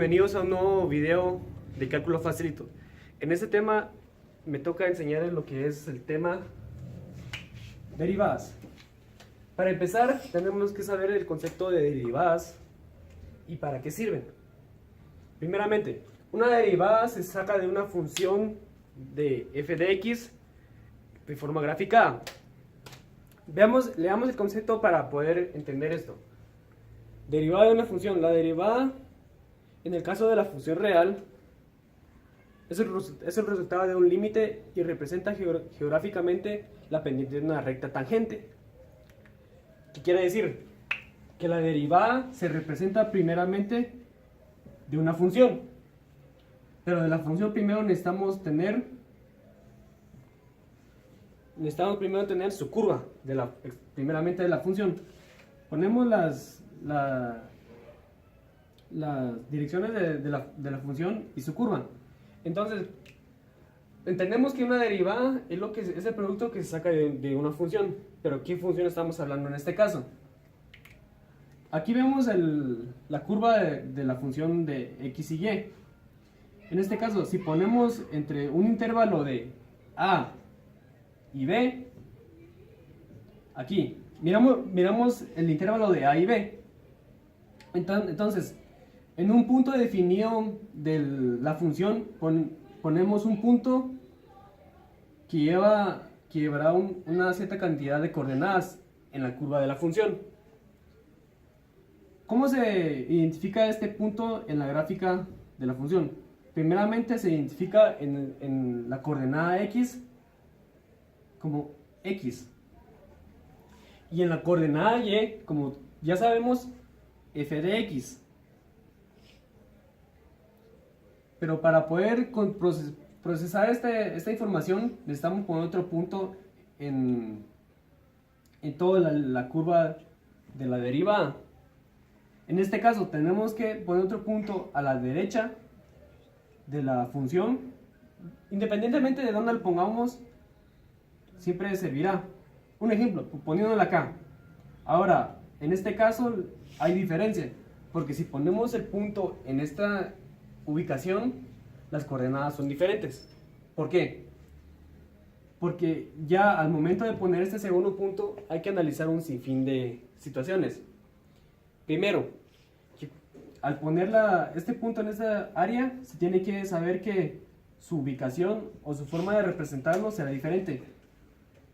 bienvenidos a un nuevo video de Cálculo Facilito. En este tema me toca enseñarles lo que es el tema derivadas. Para empezar, tenemos que saber el concepto de derivadas y para qué sirven. Primeramente, una derivada se saca de una función de f de x de forma gráfica A. Leamos el concepto para poder entender esto. Derivada de una función. La derivada, en el caso de la función real, es el resultado de un límite y representa geográficamente la pendiente de una recta tangente. ¿Qué quiere decir? Que la derivada se representa primeramente de una función. Pero de la función primero necesitamos primero tener su curva, primeramente de la función. Ponemos las direcciones de la función y su curva. Entonces, entendemos que una derivada es el producto que se saca de una función. Pero ¿qué función estamos hablando en este caso? Aquí vemos la curva de la función de x y y. En este caso, si ponemos entre un intervalo de a y b, aquí, miramos el intervalo de a y b. Entonces, en un punto definido de la función, ponemos un punto que llevará una cierta cantidad de coordenadas en la curva de la función. ¿Cómo se identifica este punto en la gráfica de la función? Primeramente se identifica en la coordenada x como x. Y en la coordenada y, como ya sabemos, f de x. Pero para poder procesar esta información necesitamos poner otro punto en toda la curva de la derivada. En este caso tenemos que poner otro punto a la derecha de la función. Independientemente de dónde lo pongamos, siempre servirá. Un ejemplo, poniéndolo acá. Ahora, en este caso hay diferencia, porque si ponemos el punto en esta ubicación, las coordenadas son diferentes. ¿Por qué? Porque ya al momento de poner este segundo punto hay que analizar un sinfín de situaciones. Primero, al poner este punto en esta área, se tiene que saber que su ubicación o su forma de representarlo será diferente.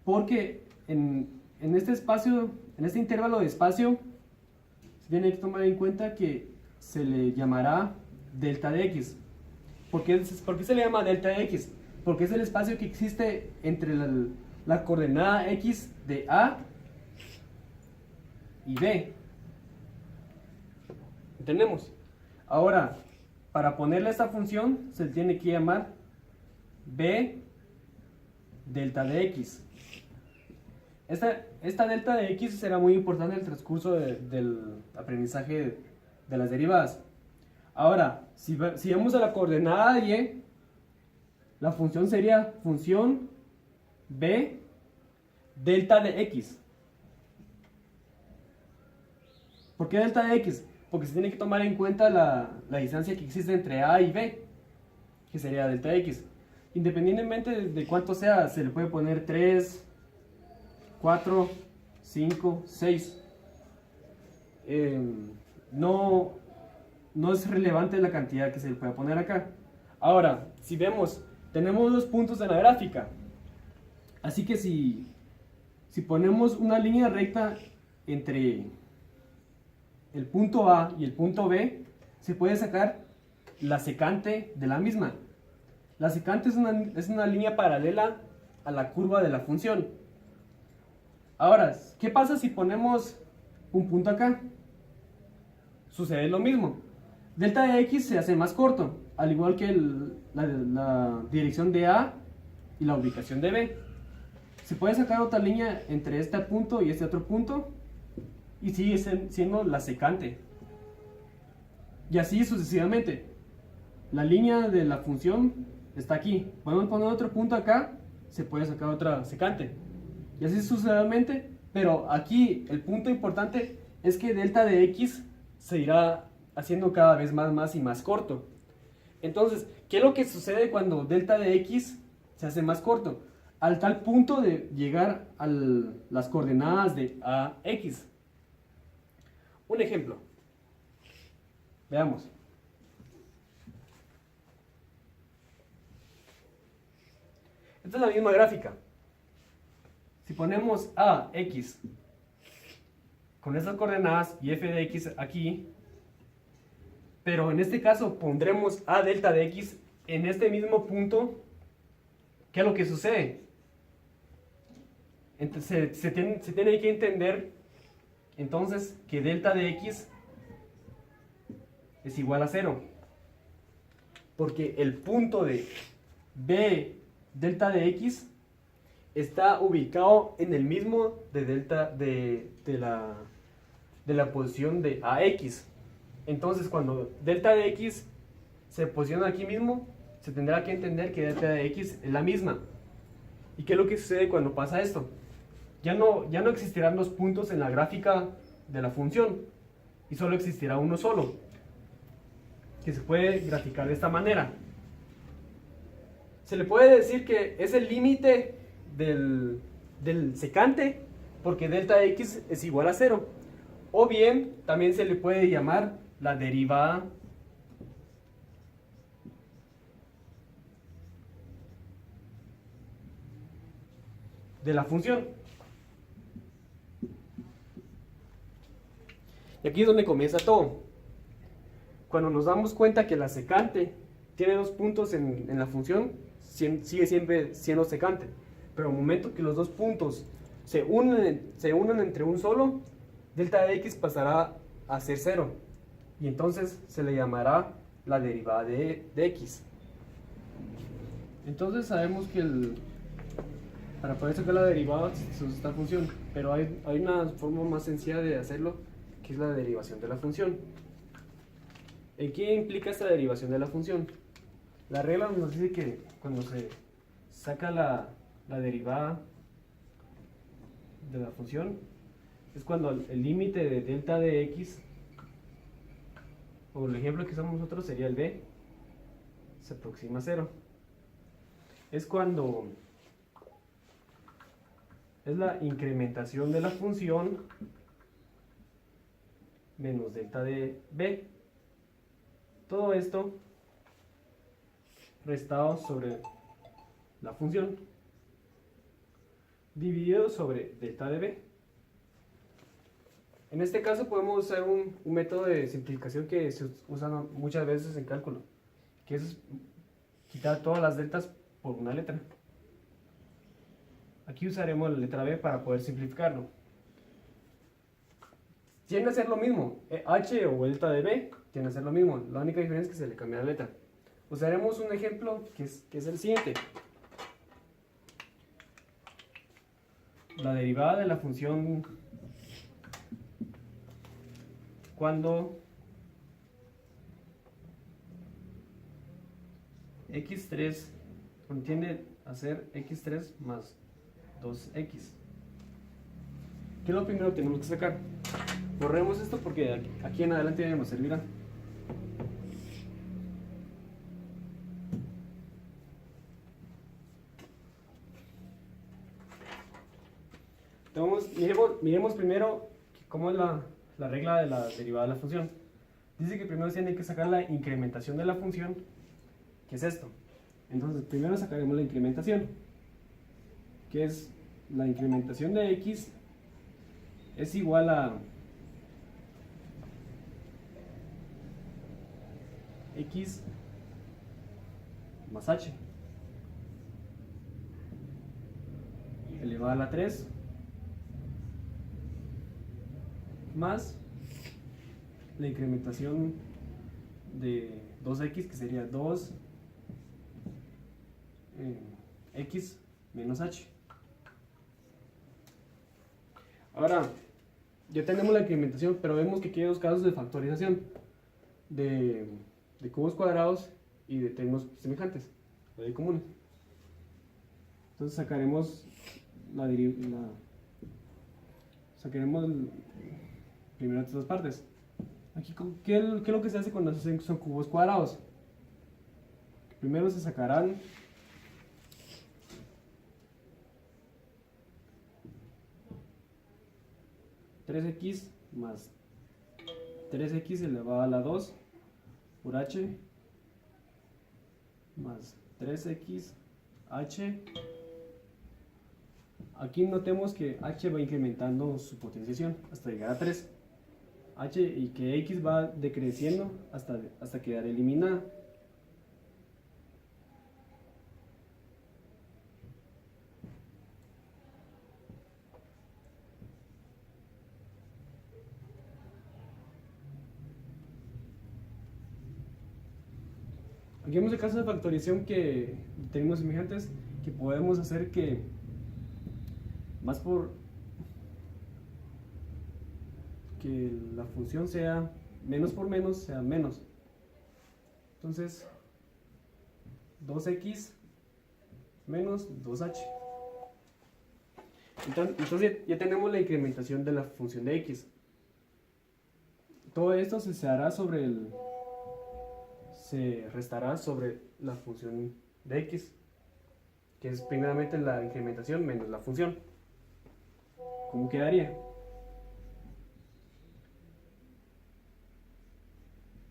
Porque en este espacio, en este intervalo de espacio, se tiene que tomar en cuenta que se le llamará delta de x. ¿Por qué se le llama delta de x? Porque es el espacio que existe entre la coordenada x de A y B. ¿Entendemos? Ahora, para ponerle a esta función, se le tiene que llamar B delta de x. Esta delta de x será muy importante en el transcurso del aprendizaje de las derivadas. Ahora, si vamos a la coordenada y, la función sería función b delta de x. ¿Por qué delta de x? Porque se tiene que tomar en cuenta la distancia que existe entre a y b, que sería delta de x. Independientemente de cuánto sea, se le puede poner 3, 4, 5, 6. No es relevante la cantidad que se le puede poner acá. Ahora, si vemos, tenemos dos puntos en la gráfica. Así que si ponemos una línea recta entre el punto A y el punto B, se puede sacar la secante de la misma. La secante es una línea paralela a la curva de la función. Ahora, ¿qué pasa si ponemos un punto acá? Sucede lo mismo. Delta de x se hace más corto, al igual que la dirección de A y la ubicación de B. Se puede sacar otra línea entre este punto y este otro punto y sigue siendo la secante. Y así sucesivamente. La línea de la función está aquí. Podemos poner otro punto acá, se puede sacar otra secante. Y así sucesivamente, pero aquí el punto importante es que delta de x se irá haciendo cada vez más y más corto. Entonces, ¿qué es lo que sucede cuando delta de x se hace más corto? Al tal punto de llegar a las coordenadas de ax. Un ejemplo. Veamos. Esta es la misma gráfica. Si ponemos ax con estas coordenadas y f de x aquí, pero en este caso pondremos a delta de x en este mismo punto, ¿qué es lo que sucede? Entonces, se tiene que entender entonces que delta de x es igual a 0, porque el punto de b delta de x está ubicado en el mismo de delta de la posición de ax. Entonces, cuando delta de x se posiciona aquí mismo, se tendrá que entender que delta de x es la misma. ¿Y qué es lo que sucede cuando pasa esto? Ya no existirán dos puntos en la gráfica de la función, y solo existirá uno solo, que se puede graficar de esta manera. Se le puede decir que es el límite del secante, porque delta de x es igual a 0. O bien, también se le puede llamar la derivada de la función. Y aquí es donde comienza todo. Cuando nos damos cuenta que la secante tiene dos puntos en la función, sigue siempre siendo secante. Pero al momento que los dos puntos se unen entre un solo, delta de x pasará a ser 0. Y entonces se le llamará la derivada de x. Entonces sabemos que para poder sacar la derivada se usa esta función. Pero hay una forma más sencilla de hacerlo, que es la derivación de la función. ¿En qué implica esta derivación de la función? La regla nos dice que cuando se saca la derivada de la función es cuando el límite de delta de x, o el ejemplo que usamos nosotros sería el b, se aproxima a 0. Es cuando es la incrementación de la función menos delta de b. Todo esto restado sobre la función dividido sobre delta de b. En este caso podemos usar un método de simplificación que se usa muchas veces en cálculo, que es quitar todas las deltas por una letra. Aquí usaremos la letra b para poder simplificarlo. Tiene que ser lo mismo, h o delta de b tiene que ser lo mismo, la única diferencia es que se le cambia la letra. Usaremos un ejemplo que es el siguiente. La derivada de la función cuando x3 tiende a ser x3 más 2x. ¿Qué es lo primero que tenemos que sacar? Borremos esto porque aquí en adelante ya nos servirá. Entonces, miremos primero cómo es la regla de la derivada de la función. Dice que primero se tiene que sacar la incrementación de la función, que es esto. Entonces, primero sacaremos la incrementación, que es la incrementación de x es igual a x más h elevado a la 3 más la incrementación de 2x, que sería 2 x menos h. Ahora, ya tenemos la incrementación, pero vemos que aquí hay dos casos de factorización de cubos cuadrados y de términos semejantes, o de comunes. Entonces sacaremos sacaremos primero estas dos partes. Aquí, ¿qué es lo que se hace cuando son cubos cuadrados? Primero se sacarán (3x) más 3x elevado a la 2 por h más 3x h. Aquí notemos que h va incrementando su potenciación hasta llegar a 3 h, y que x va decreciendo hasta quedar eliminada. Aquí vemos el caso de factorización que tenemos semejantes, que podemos hacer que más por que la función sea menos por menos sea menos. Entonces 2x menos 2h. Entonces ya tenemos la incrementación de la función de x. Todo esto se hará se restará sobre la función de x, que es primeramente la incrementación menos la función. ¿Cómo quedaría?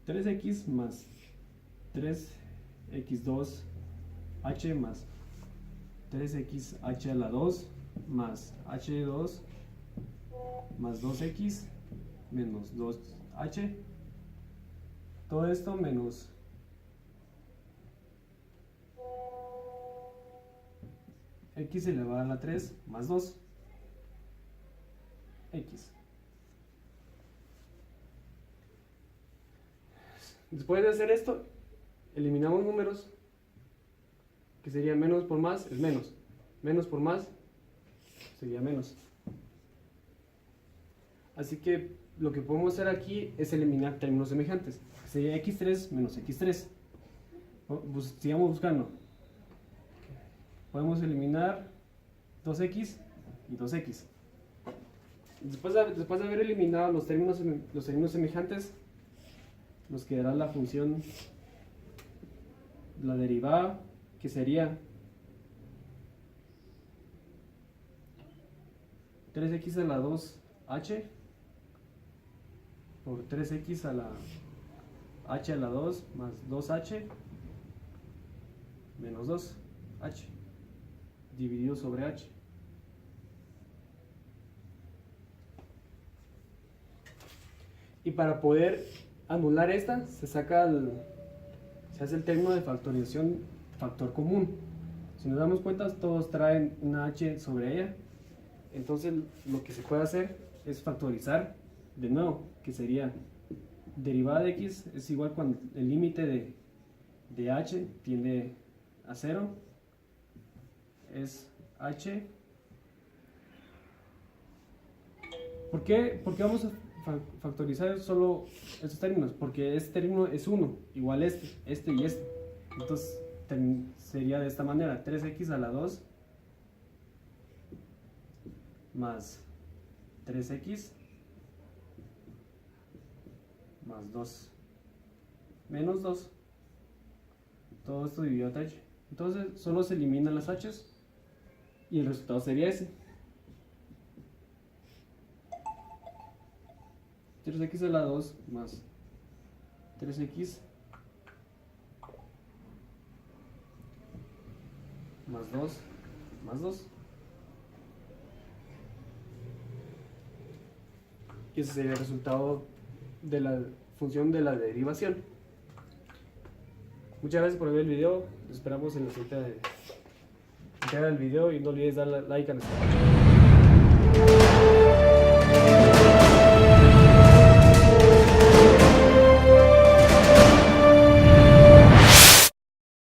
3x más 3x2h más 3xh a la 2 más h2 más 2x menos 2h. Todo esto menos x elevado a la 3 más 2 x. Después de hacer esto, eliminamos números, que sería menos por más es menos, menos por más sería menos. Así que lo que podemos hacer aquí es eliminar términos semejantes, que sería x3 menos x3. Sigamos buscando. Podemos eliminar 2x y 2x. Después de haber eliminado los términos semejantes, nos quedará la función, la derivada, que sería 3x a la 2h por 3x a la h a la 2 más 2h menos 2h dividido sobre h. Y para poder anular esta, se hace el término de factorización factor común. Si nos damos cuenta, todos traen una h sobre ella. Entonces lo que se puede hacer es factorizar de nuevo, que sería derivada de x es igual cuando el límite de h tiende a 0, es h. ¿Por qué vamos a factorizar solo estos términos? Porque este término es 1, igual este y este. Entonces sería de esta manera: 3x a la 2 más 3x más 2 menos 2. Todo esto dividido a h. Entonces solo se eliminan las h's y el resultado sería ese: 3x a la 2 más 3x más 2 más 2. Y ese sería el resultado de la función de la derivación. Muchas gracias por ver el video. Nos esperamos en la siguiente entrega del video y no olvides darle like a nuestro canal.